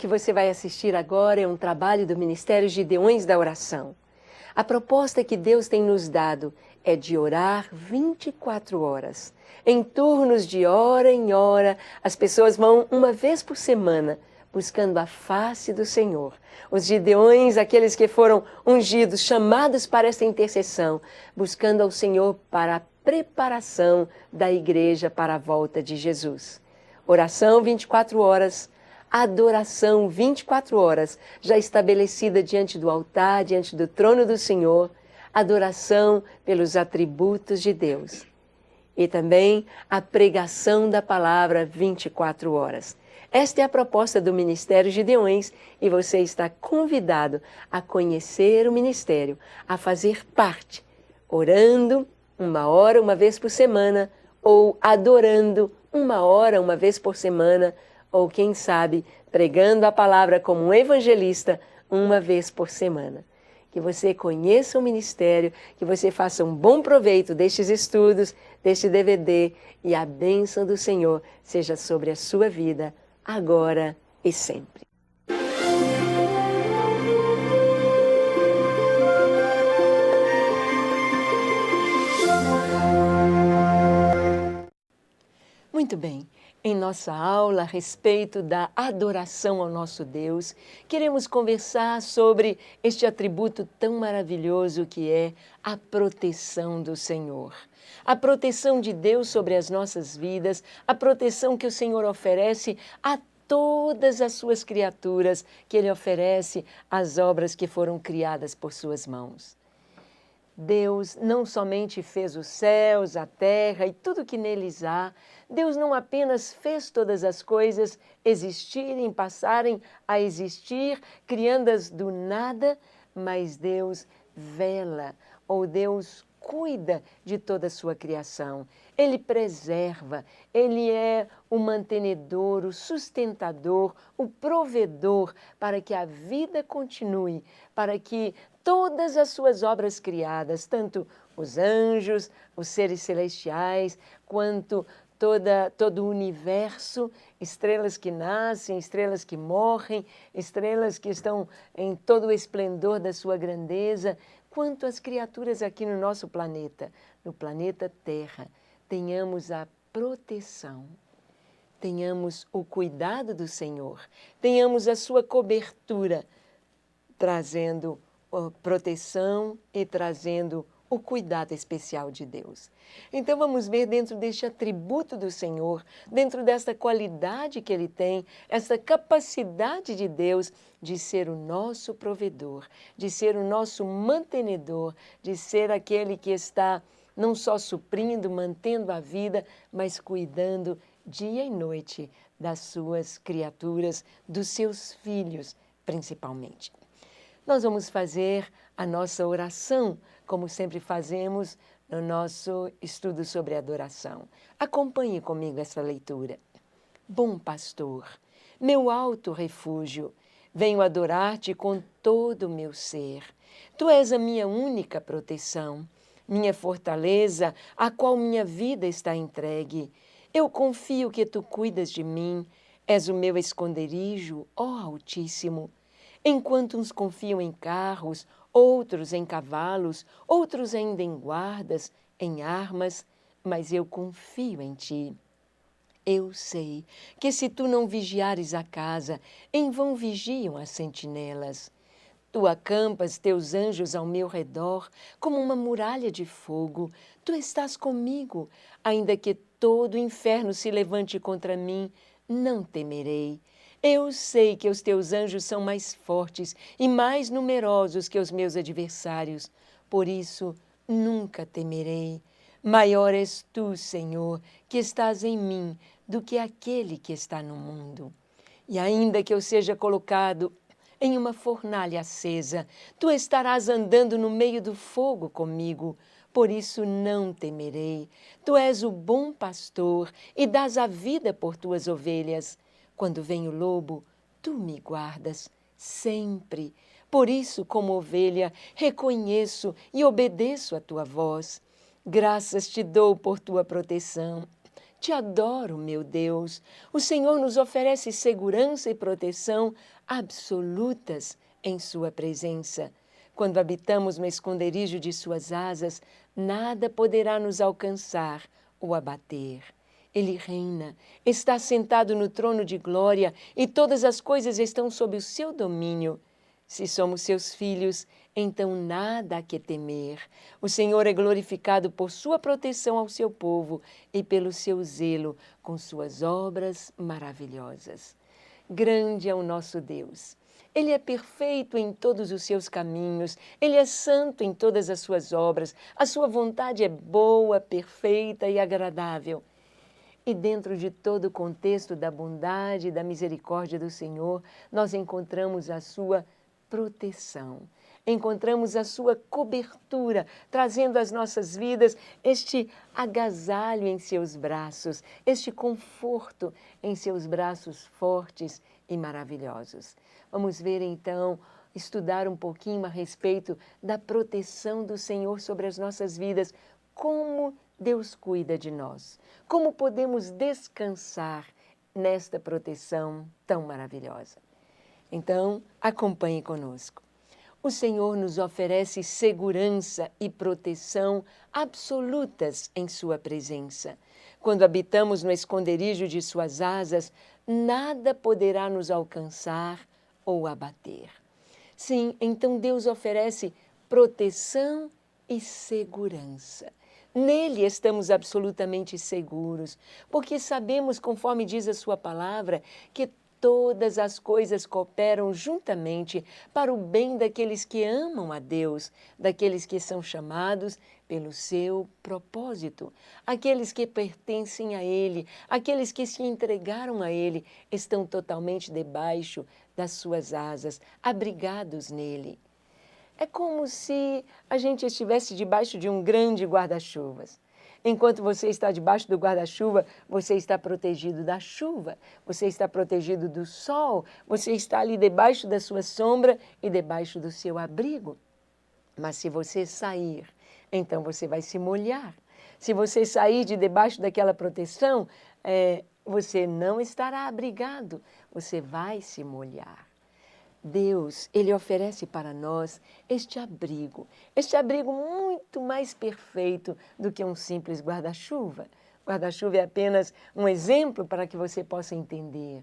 que você vai assistir agora é um trabalho do Ministério Gideões da Oração. A proposta que Deus tem nos dado é de orar 24 horas. Em turnos de hora em hora, as pessoas vão uma vez por semana buscando a face do Senhor. Os Gideões, aqueles que foram ungidos, chamados para esta intercessão, buscando ao Senhor para a preparação da igreja para a volta de Jesus. Oração 24 horas, adoração 24 horas, já estabelecida diante do altar, diante do trono do Senhor, adoração pelos atributos de Deus. E também a pregação da palavra 24 horas. Esta é a proposta do Ministério Gideões e você está convidado a conhecer o Ministério, a fazer parte, orando 1 hora, uma vez por semana, ou adorando 1 hora, uma vez por semana, ou quem sabe, pregando a palavra como um evangelista 1 vez por semana. Que você conheça o Ministério, que você faça um bom proveito destes estudos, deste DVD, e a bênção do Senhor seja sobre a sua vida, agora e sempre. Muito bem, em nossa aula a respeito da adoração ao nosso Deus, queremos conversar sobre este atributo tão maravilhoso que é a proteção do Senhor. A proteção de Deus sobre as nossas vidas, a proteção que o Senhor oferece a todas as suas criaturas, que Ele oferece às obras que foram criadas por suas mãos. Deus não somente fez os céus, a terra e tudo que neles há, Deus não apenas fez todas as coisas existirem, passarem a existir, criando-as do nada, mas Deus vela, ou Deus cuida de toda a sua criação. Ele preserva, Ele é o mantenedor, o sustentador, o provedor para que a vida continue, para que todas as suas obras criadas, os anjos, os seres celestiais, quanto todo o universo, estrelas que nascem, estrelas que morrem, estrelas que estão em todo o esplendor da sua grandeza, quanto as criaturas aqui no nosso planeta, no planeta Terra, tenhamos a proteção, tenhamos o cuidado do Senhor, tenhamos a sua cobertura, trazendo proteção e trazendo o cuidado especial de Deus. Então vamos ver dentro deste atributo do Senhor, dentro desta qualidade que Ele tem, essa capacidade de Deus de ser o nosso provedor, de ser o nosso mantenedor, de ser aquele que está não só suprindo, mantendo a vida, mas cuidando dia e noite das suas criaturas, dos seus filhos principalmente. Nós vamos fazer a nossa oração, como sempre fazemos no nosso estudo sobre adoração. Acompanhe comigo essa leitura. Bom pastor, meu alto refúgio, venho adorar-te com todo o meu ser. Tu és a minha única proteção, minha fortaleza, a qual minha vida está entregue. Eu confio que tu cuidas de mim, és o meu esconderijo, ó Altíssimo. Enquanto uns confiam em carros, outros em cavalos, outros ainda em guardas, em armas, mas eu confio em ti. Eu sei que se tu não vigiares a casa, em vão vigiam as sentinelas. Tu acampas teus anjos ao meu redor, como uma muralha de fogo. Tu estás comigo, ainda que todo o inferno se levante contra mim, não temerei. Eu sei que os teus anjos são mais fortes e mais numerosos que os meus adversários. Por isso, nunca temerei. Maior és tu, Senhor, que estás em mim, do que aquele que está no mundo. E ainda que eu seja colocado em uma fornalha acesa, tu estarás andando no meio do fogo comigo. Por isso não temerei. Tu és o bom pastor e dás a vida por tuas ovelhas. Quando vem o lobo, tu me guardas sempre. Por isso, como ovelha, reconheço e obedeço a tua voz. Graças te dou por tua proteção. Te adoro, meu Deus. O Senhor nos oferece segurança e proteção absolutas em sua presença. Quando habitamos no esconderijo de suas asas, nada poderá nos alcançar ou abater. Ele reina, está sentado no trono de glória e todas as coisas estão sob o seu domínio. Se somos seus filhos, então nada há que temer. O Senhor é glorificado por sua proteção ao seu povo e pelo seu zelo com suas obras maravilhosas. Grande é o nosso Deus. Ele é perfeito em todos os seus caminhos, Ele é santo em todas as suas obras, a sua vontade é boa, perfeita e agradável. E dentro de todo o contexto da bondade e da misericórdia do Senhor, nós encontramos a sua proteção, encontramos a sua cobertura, trazendo às nossas vidas este agasalho em seus braços, este conforto em seus braços fortes e maravilhosos. Vamos ver então, estudar um pouquinho a respeito da proteção do Senhor sobre as nossas vidas, como Deus cuida de nós, como podemos descansar nesta proteção tão maravilhosa. Então, acompanhe conosco. O Senhor nos oferece segurança e proteção absolutas em sua presença. Quando habitamos no esconderijo de suas asas, nada poderá nos alcançar ou abater. Sim, então Deus oferece proteção e segurança. Nele estamos absolutamente seguros, porque sabemos, conforme diz a sua palavra, que todas as coisas cooperam juntamente para o bem daqueles que amam a Deus, daqueles que são chamados pelo seu propósito. Aqueles que pertencem a Ele, aqueles que se entregaram a Ele, estão totalmente debaixo das suas asas, abrigados nele. É como se a gente estivesse debaixo de um grande guarda-chuvas. Enquanto você está debaixo do guarda-chuva, você está protegido da chuva, você está protegido do sol, você está ali debaixo da sua sombra e debaixo do seu abrigo. Mas se você sair, então você vai se molhar. Se você sair de debaixo daquela proteção, você não estará abrigado, você vai se molhar. Deus, Ele oferece para nós este abrigo muito mais perfeito do que um simples guarda-chuva. Guarda-chuva é apenas um exemplo para que você possa entender.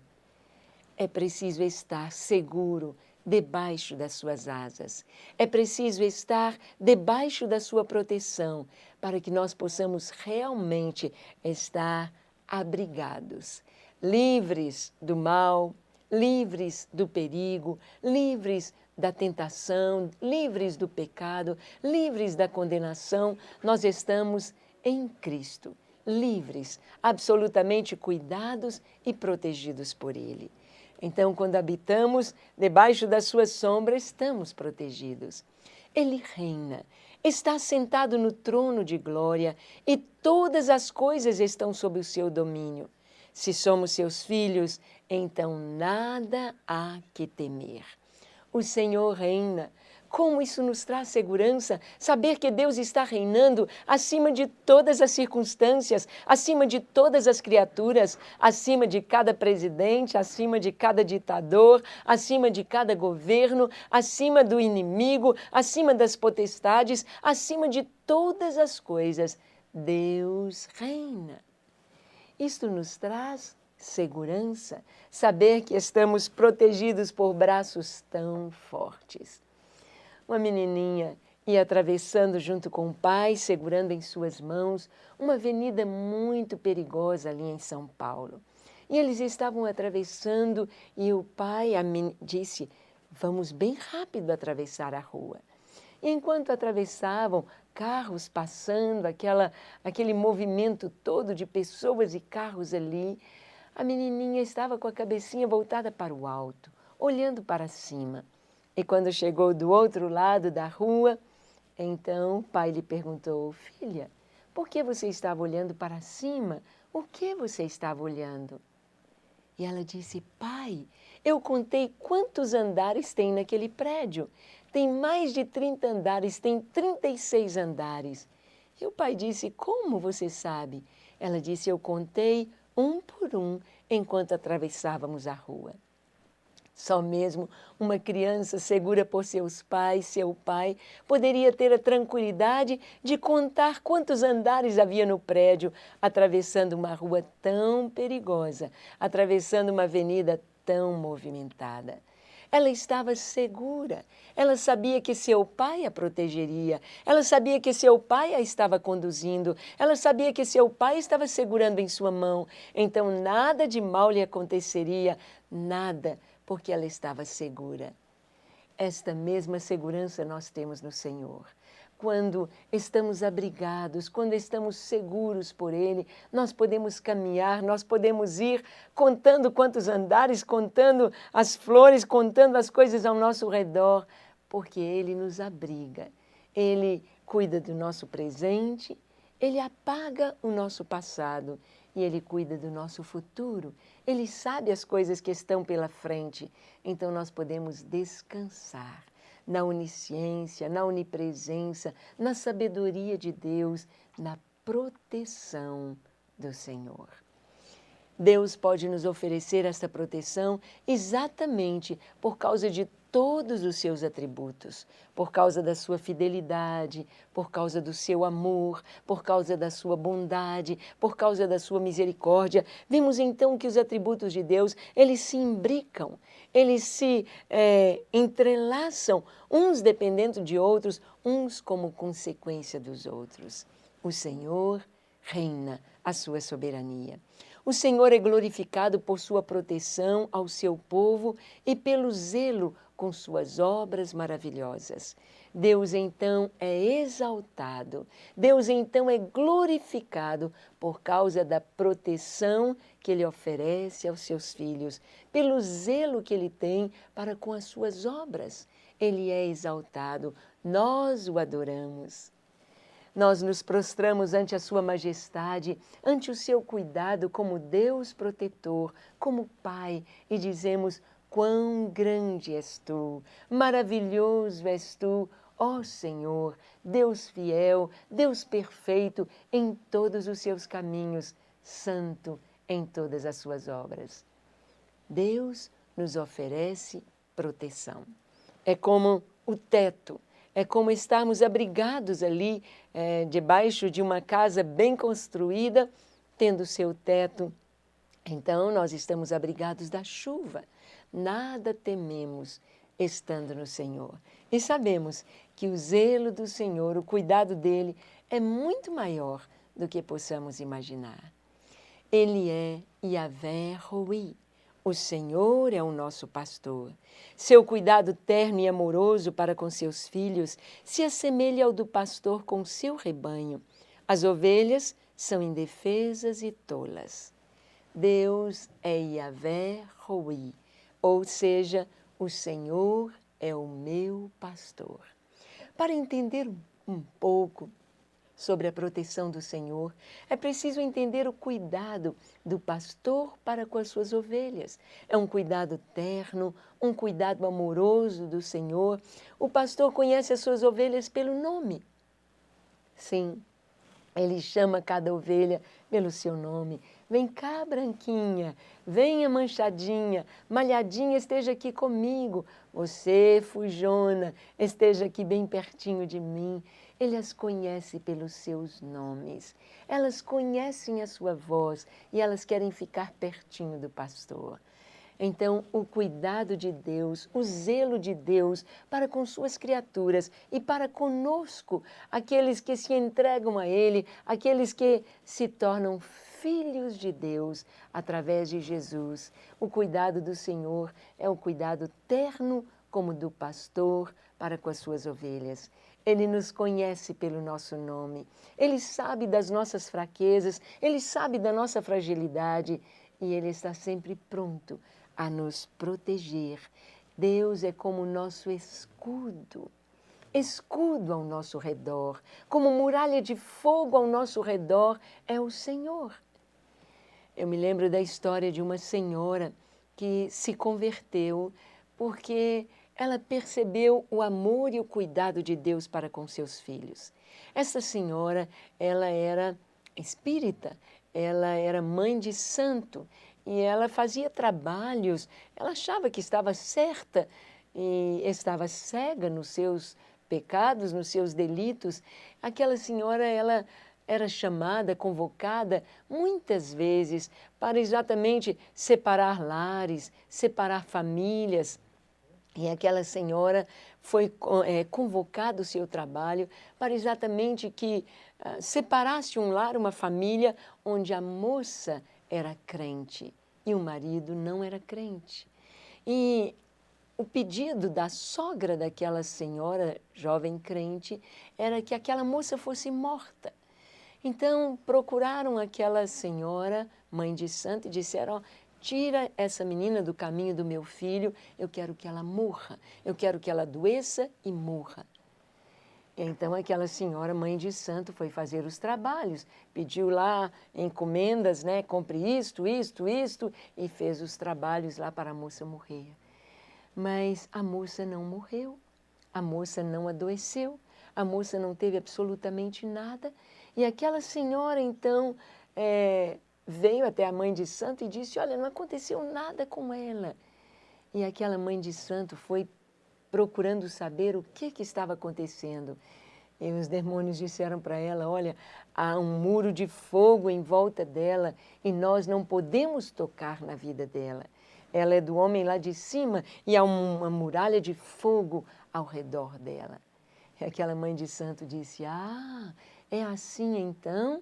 É preciso estar seguro debaixo das suas asas. É preciso estar debaixo da sua proteção para que nós possamos realmente estar abrigados, livres do mal, livres do perigo, livres da tentação, livres do pecado, livres da condenação. Nós estamos em Cristo, livres, absolutamente cuidados e protegidos por Ele. Então, quando habitamos debaixo da sua sombra, estamos protegidos. Ele reina, está sentado no trono de glória e todas as coisas estão sob o seu domínio. Se somos seus filhos, então nada há que temer. O Senhor reina. Como isso nos traz segurança, saber que Deus está reinando acima de todas as circunstâncias, acima de todas as criaturas, acima de cada presidente, acima de cada ditador, acima de cada governo, acima do inimigo, acima das potestades, acima de todas as coisas. Deus reina. Isto nos traz segurança, saber que estamos protegidos por braços tão fortes. Uma menininha ia atravessando junto com o pai, segurando em suas mãos, uma avenida muito perigosa ali em São Paulo. E eles estavam atravessando e o pai disse, vamos bem rápido atravessar a rua. E enquanto atravessavam, carros passando, aquele movimento todo de pessoas e carros ali, a menininha estava com a cabecinha voltada para o alto, olhando para cima. E quando chegou do outro lado da rua, então o pai lhe perguntou, filha, por que você estava olhando para cima? O que você estava olhando? E ela disse, pai, eu contei quantos andares tem naquele prédio. Tem mais de 30 andares, tem 36 andares. E o pai disse, como você sabe? Ela disse: eu contei um por um enquanto atravessávamos a rua. Só mesmo uma criança segura por seus pais, seu pai, poderia ter a tranquilidade de contar quantos andares havia no prédio, atravessando uma rua tão perigosa, atravessando uma avenida tão movimentada. Ela estava segura, ela sabia que seu pai a protegeria, ela sabia que seu pai a estava conduzindo, ela sabia que seu pai estava segurando em sua mão, então nada de mal lhe aconteceria, nada, porque ela estava segura. Esta mesma segurança nós temos no Senhor. Quando estamos abrigados, quando estamos seguros por Ele, nós podemos caminhar, nós podemos ir contando quantos andares, contando as flores, contando as coisas ao nosso redor, porque Ele nos abriga. Ele cuida do nosso presente, Ele apaga o nosso passado e Ele cuida do nosso futuro. Ele sabe as coisas que estão pela frente, então nós podemos descansar na onisciência, na onipresença, na sabedoria de Deus, na proteção do Senhor. Deus pode nos oferecer esta proteção exatamente por causa de todos os seus atributos, por causa da sua fidelidade, por causa do seu amor, por causa da sua bondade, por causa da sua misericórdia. Vimos então que os atributos de Deus, eles se imbricam, eles se entrelaçam, uns dependendo de outros, uns como consequência dos outros. O Senhor reina a sua soberania. O Senhor é glorificado por sua proteção ao seu povo e pelo zelo com suas obras maravilhosas. Deus então é exaltado, Deus então é glorificado por causa da proteção que Ele oferece aos seus filhos, pelo zelo que Ele tem para com as suas obras. Ele é exaltado, nós o adoramos. Nós nos prostramos ante a sua majestade, ante o seu cuidado como Deus protetor, como Pai, e dizemos: quão grande és tu, maravilhoso és tu, ó Senhor, Deus fiel, Deus perfeito em todos os seus caminhos, santo em todas as suas obras. Deus nos oferece proteção. É como o teto. É como estarmos abrigados ali, debaixo de uma casa bem construída, tendo seu teto. Então, nós estamos abrigados da chuva. Nada tememos estando no Senhor. E sabemos que o zelo do Senhor, o cuidado dEle, é muito maior do que possamos imaginar. Ele é Yahvé Roi. O Senhor é o nosso pastor. Seu cuidado terno e amoroso para com seus filhos se assemelha ao do pastor com seu rebanho. As ovelhas são indefesas e tolas. Deus é Yahvé Roi, ou seja, o Senhor é o meu pastor. Para entender um pouco sobre a proteção do Senhor, é preciso entender o cuidado do pastor para com as suas ovelhas. É um cuidado terno, um cuidado amoroso do Senhor. O pastor conhece as suas ovelhas pelo nome. Sim, ele chama cada ovelha pelo seu nome. Vem cá, branquinha, venha manchadinha, malhadinha, esteja aqui comigo. Você, fujona, esteja aqui bem pertinho de mim. Ele as conhece pelos seus nomes. Elas conhecem a sua voz e elas querem ficar pertinho do pastor. Então, o cuidado de Deus, o zelo de Deus para com suas criaturas e para conosco, aqueles que se entregam a Ele, aqueles que se tornam filhos de Deus através de Jesus. O cuidado do Senhor é o cuidado terno como do pastor para com as suas ovelhas. Ele nos conhece pelo nosso nome, Ele sabe das nossas fraquezas, Ele sabe da nossa fragilidade e Ele está sempre pronto a nos proteger. Deus é como nosso escudo, escudo ao nosso redor, como muralha de fogo ao nosso redor é o Senhor. Eu me lembro da história de uma senhora que se converteu porque ela percebeu o amor e o cuidado de Deus para com seus filhos. Essa senhora, ela era espírita, ela era mãe de santo e ela fazia trabalhos, ela achava que estava certa e estava cega nos seus pecados, nos seus delitos. Aquela senhora, ela era chamada, convocada muitas vezes para exatamente separar lares, separar famílias. E aquela senhora foi convocada o seu trabalho para exatamente que separasse um lar, uma família, onde a moça era crente e o marido não era crente. E o pedido da sogra daquela senhora jovem crente era que aquela moça fosse morta. Então procuraram aquela senhora, mãe de santo, e disseram: ó, tira essa menina do caminho do meu filho, eu quero que ela morra, eu quero que ela adoeça e morra. E então aquela senhora, mãe de santo, foi fazer os trabalhos, pediu lá encomendas, né? Compre isto, e fez os trabalhos lá para a moça morrer. Mas a moça não morreu, a moça não adoeceu, a moça não teve absolutamente nada. E aquela senhora, então, veio até a mãe de santo e disse: olha, não aconteceu nada com ela. E aquela mãe de santo foi procurando saber o que estava acontecendo. E os demônios disseram para ela: olha, há um muro de fogo em volta dela e nós não podemos tocar na vida dela. Ela é do homem lá de cima e há uma muralha de fogo ao redor dela. E aquela mãe de santo disse: ah, é assim então?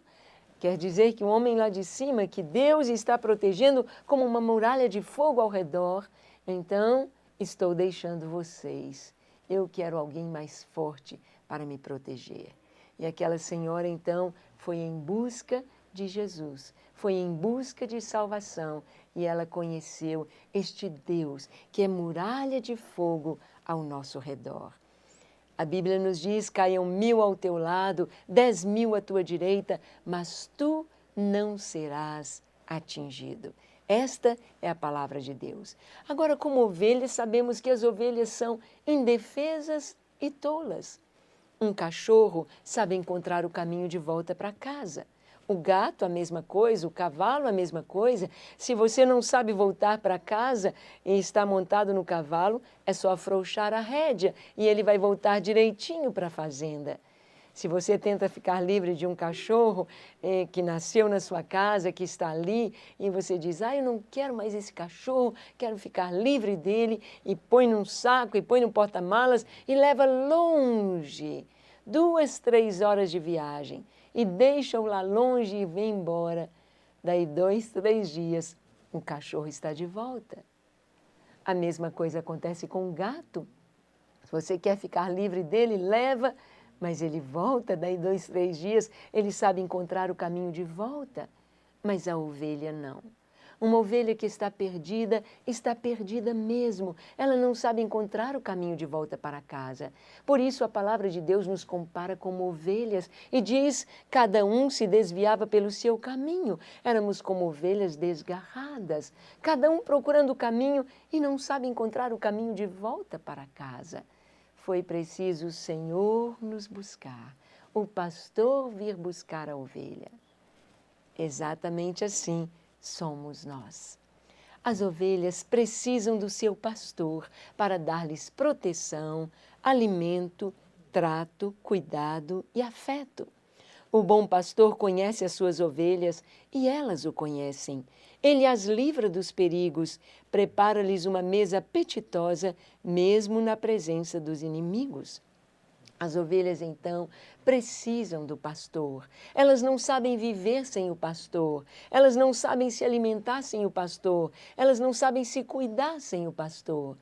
Quer dizer que o homem lá de cima, que Deus está protegendo como uma muralha de fogo ao redor, então estou deixando vocês. Eu quero alguém mais forte para me proteger. E aquela senhora, então, foi em busca de Jesus, foi em busca de salvação e ela conheceu este Deus que é muralha de fogo ao nosso redor. A Bíblia nos diz: caiam 1000 ao teu lado, 10.000 à tua direita, mas tu não serás atingido. Esta é a palavra de Deus. Agora, como ovelhas, sabemos que as ovelhas são indefesas e tolas. Um cachorro sabe encontrar o caminho de volta para casa. O gato, a mesma coisa, o cavalo, a mesma coisa. Se você não sabe voltar para casa e está montado no cavalo, é só afrouxar a rédea e ele vai voltar direitinho para a fazenda. Se você tenta ficar livre de um cachorro que nasceu na sua casa, que está ali, e você diz: ah, eu não quero mais esse cachorro, quero ficar livre dele, e põe num saco, e põe no porta-malas, e leva longe, 2, 3 horas de viagem, e deixa-o lá longe e vem embora. Daí 2, 3 dias, o cachorro está de volta. A mesma coisa acontece com o gato. Se você quer ficar livre dele, leva, mas ele volta, daí 2, 3 dias, ele sabe encontrar o caminho de volta. Mas a ovelha não. Uma ovelha que está perdida mesmo. Ela não sabe encontrar o caminho de volta para casa. Por isso a palavra de Deus nos compara como ovelhas e diz: cada um se desviava pelo seu caminho. Éramos como ovelhas desgarradas, cada um procurando o caminho e não sabe encontrar o caminho de volta para casa. Foi preciso o Senhor nos buscar, o pastor vir buscar a ovelha. Exatamente assim somos nós. As ovelhas precisam do seu pastor para dar-lhes proteção, alimento, trato, cuidado e afeto. O bom pastor conhece as suas ovelhas e elas o conhecem. Ele as livra dos perigos, prepara-lhes uma mesa apetitosa, mesmo na presença dos inimigos. As ovelhas, então, precisam do pastor. Elas não sabem viver sem o pastor. Elas não sabem se alimentar sem o pastor. Elas não sabem se cuidar sem o pastor.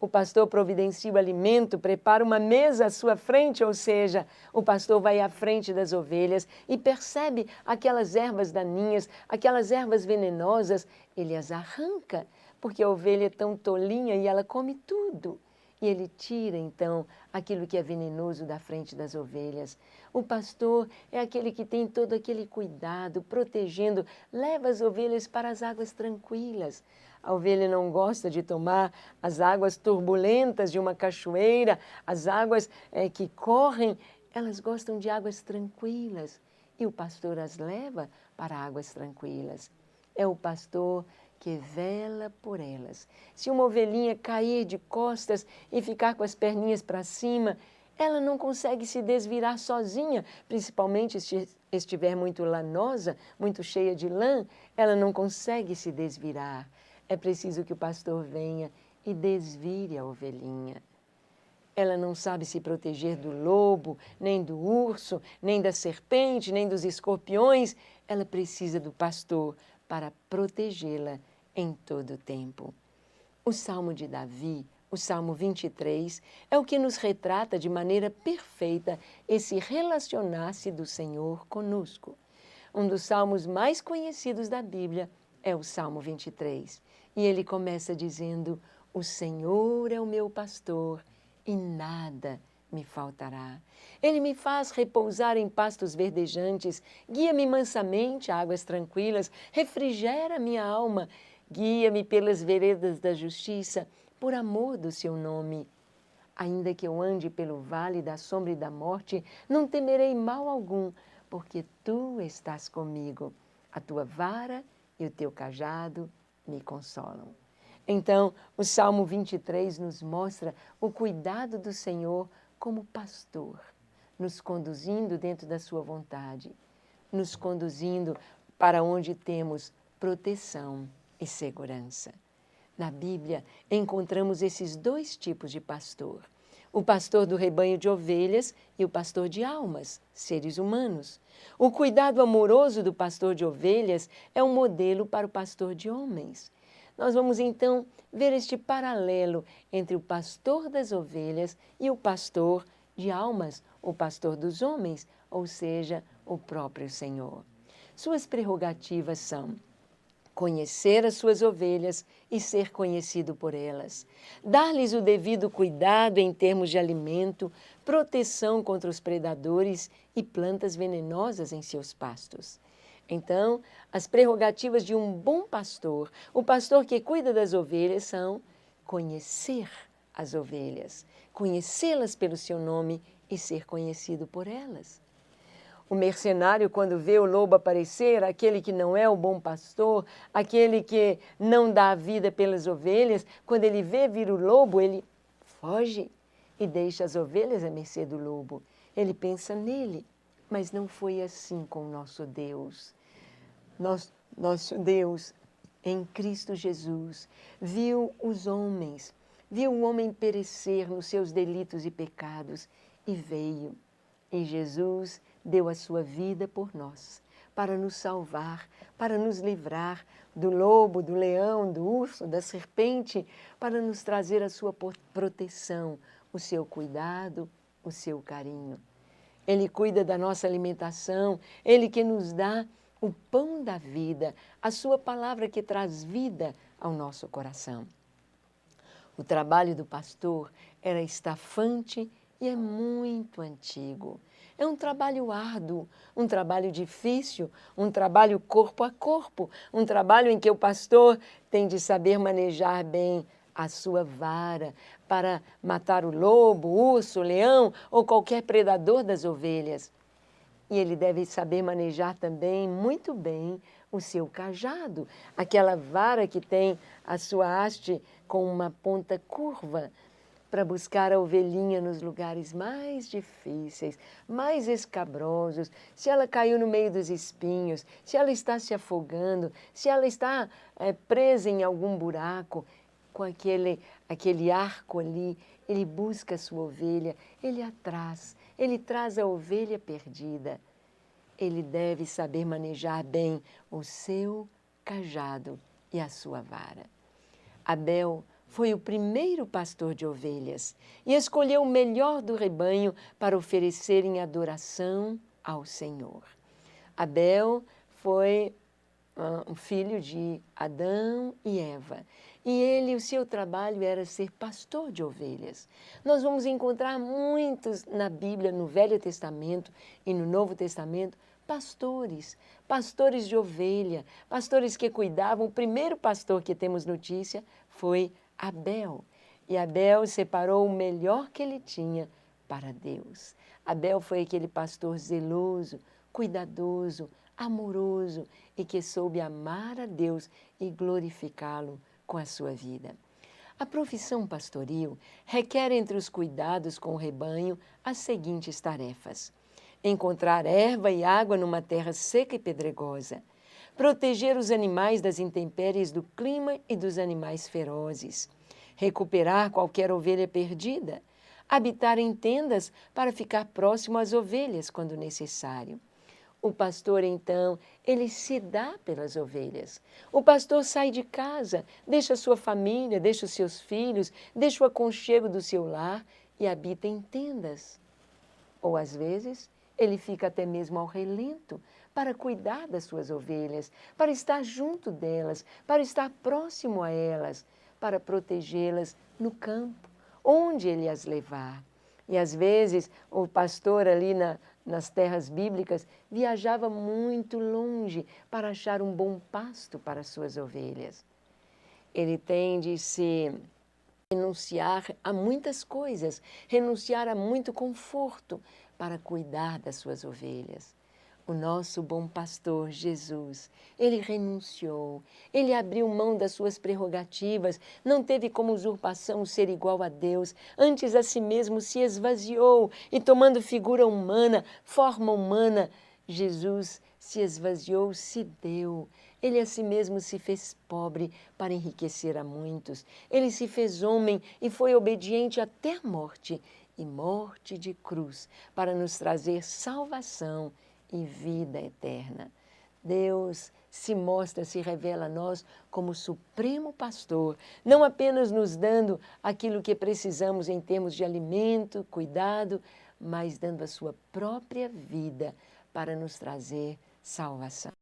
O pastor providencia o alimento, prepara uma mesa à sua frente, ou seja, o pastor vai à frente das ovelhas e percebe aquelas ervas daninhas, aquelas ervas venenosas, ele as arranca, porque a ovelha é tão tolinha e ela come tudo. E ele tira, então, aquilo que é venenoso da frente das ovelhas. O pastor é aquele que tem todo aquele cuidado, protegendo, leva as ovelhas para as águas tranquilas. A ovelha não gosta de tomar as águas turbulentas de uma cachoeira, as águas que correm, elas gostam de águas tranquilas. e o pastor as leva para águas tranquilas. É o pastor que vela por elas. Se uma ovelhinha cair de costas e ficar com as perninhas para cima, ela não consegue se desvirar sozinha, principalmente se estiver muito lanosa, muito cheia de lã, ela não consegue se desvirar. É preciso que o pastor venha e desvire a ovelhinha. Ela não sabe se proteger do lobo, nem do urso, nem da serpente, nem dos escorpiões. Ela precisa do pastor para protegê-la em todo o tempo. O Salmo de Davi, o Salmo 23, é o que nos retrata de maneira perfeita esse relacionar-se do Senhor conosco. Um dos salmos mais conhecidos da Bíblia é o Salmo 23. E ele começa dizendo: o Senhor é o meu pastor e nada me faltará. Ele me faz repousar em pastos verdejantes, guia-me mansamente a águas tranquilas, refrigera minha alma, guia-me pelas veredas da justiça, por amor do seu nome. Ainda que eu ande pelo vale da sombra e da morte, não temerei mal algum, porque tu estás comigo. A tua vara e o teu cajado me consolam. Então, o Salmo 23 nos mostra o cuidado do Senhor como pastor, nos conduzindo dentro da sua vontade, nos conduzindo para onde temos proteção e segurança. Na Bíblia, encontramos esses dois tipos de pastor: o pastor do rebanho de ovelhas e o pastor de almas, seres humanos. O cuidado amoroso do pastor de ovelhas é um modelo para o pastor de homens. Nós vamos então ver este paralelo entre o pastor das ovelhas e o pastor de almas, o pastor dos homens, ou seja, o próprio Senhor. Suas prerrogativas são conhecer as suas ovelhas e ser conhecido por elas, dar-lhes o devido cuidado em termos de alimento, proteção contra os predadores e plantas venenosas em seus pastos. Então, as prerrogativas de um bom pastor, o pastor que cuida das ovelhas, são conhecer as ovelhas, conhecê-las pelo seu nome e ser conhecido por elas. O mercenário, quando vê o lobo aparecer, aquele que não é o bom pastor, aquele que não dá a vida pelas ovelhas, quando ele vê vir o lobo, ele foge e deixa as ovelhas à mercê do lobo. Ele pensa nele, mas não foi assim com o nosso Deus. Nosso Deus, em Cristo Jesus, viu os homens, viu o homem perecer nos seus delitos e pecados e veio. E Jesus deu a sua vida por nós, para nos salvar, para nos livrar do lobo, do leão, do urso, da serpente, para nos trazer a sua proteção, o seu cuidado, o seu carinho. Ele cuida da nossa alimentação, Ele que nos dá o pão da vida, a sua palavra que traz vida ao nosso coração. O trabalho do pastor era estafante e é muito antigo. É um trabalho árduo, um trabalho difícil, um trabalho corpo a corpo, um trabalho em que o pastor tem de saber manejar bem a sua vara para matar o lobo, o urso, o leão ou qualquer predador das ovelhas. E ele deve saber manejar também muito bem o seu cajado, aquela vara que tem a sua haste com uma ponta curva, para buscar a ovelhinha nos lugares mais difíceis, mais escabrosos, se ela caiu no meio dos espinhos, se ela está se afogando, se ela está presa em algum buraco, com aquele arco ali, ele busca a sua ovelha, ele traz a ovelha perdida. Ele deve saber manejar bem o seu cajado e a sua vara. Abel foi o primeiro pastor de ovelhas e escolheu o melhor do rebanho para oferecer em adoração ao Senhor. Abel foi um filho de Adão e Eva. E o seu trabalho era ser pastor de ovelhas. Nós vamos encontrar muitos na Bíblia, no Velho Testamento e no Novo Testamento, pastores de ovelha, pastores que cuidavam. O primeiro pastor que temos notícia foi Abel. E Abel separou o melhor que ele tinha para Deus. Abel foi aquele pastor zeloso, cuidadoso, amoroso e que soube amar a Deus e glorificá-lo com a sua vida. A profissão pastoril requer entre os cuidados com o rebanho as seguintes tarefas: encontrar erva e água numa terra seca e pedregosa, proteger os animais das intempéries do clima e dos animais ferozes, recuperar qualquer ovelha perdida, habitar em tendas para ficar próximo às ovelhas quando necessário. O pastor, então, ele se dá pelas ovelhas. O pastor sai de casa, deixa sua família, deixa os seus filhos, deixa o aconchego do seu lar e habita em tendas. Ou, às vezes, ele fica até mesmo ao relento para cuidar das suas ovelhas, para estar junto delas, para estar próximo a elas, para protegê-las no campo, onde ele as levar. E, às vezes, o pastor ali nas terras bíblicas viajava muito longe para achar um bom pasto para suas ovelhas. Ele tem de se renunciar a muitas coisas, renunciar a muito conforto para cuidar das suas ovelhas. O nosso bom pastor, Jesus, ele renunciou, ele abriu mão das suas prerrogativas, não teve como usurpação ser igual a Deus, antes a si mesmo se esvaziou e tomando figura humana, forma humana, Jesus se esvaziou, se deu. Ele a si mesmo se fez pobre para enriquecer a muitos. Ele se fez homem e foi obediente até a morte, e morte de cruz, para nos trazer salvação e vida eterna. Deus se mostra, se revela a nós como supremo pastor, não apenas nos dando aquilo que precisamos em termos de alimento, cuidado, mas dando a sua própria vida para nos trazer salvação.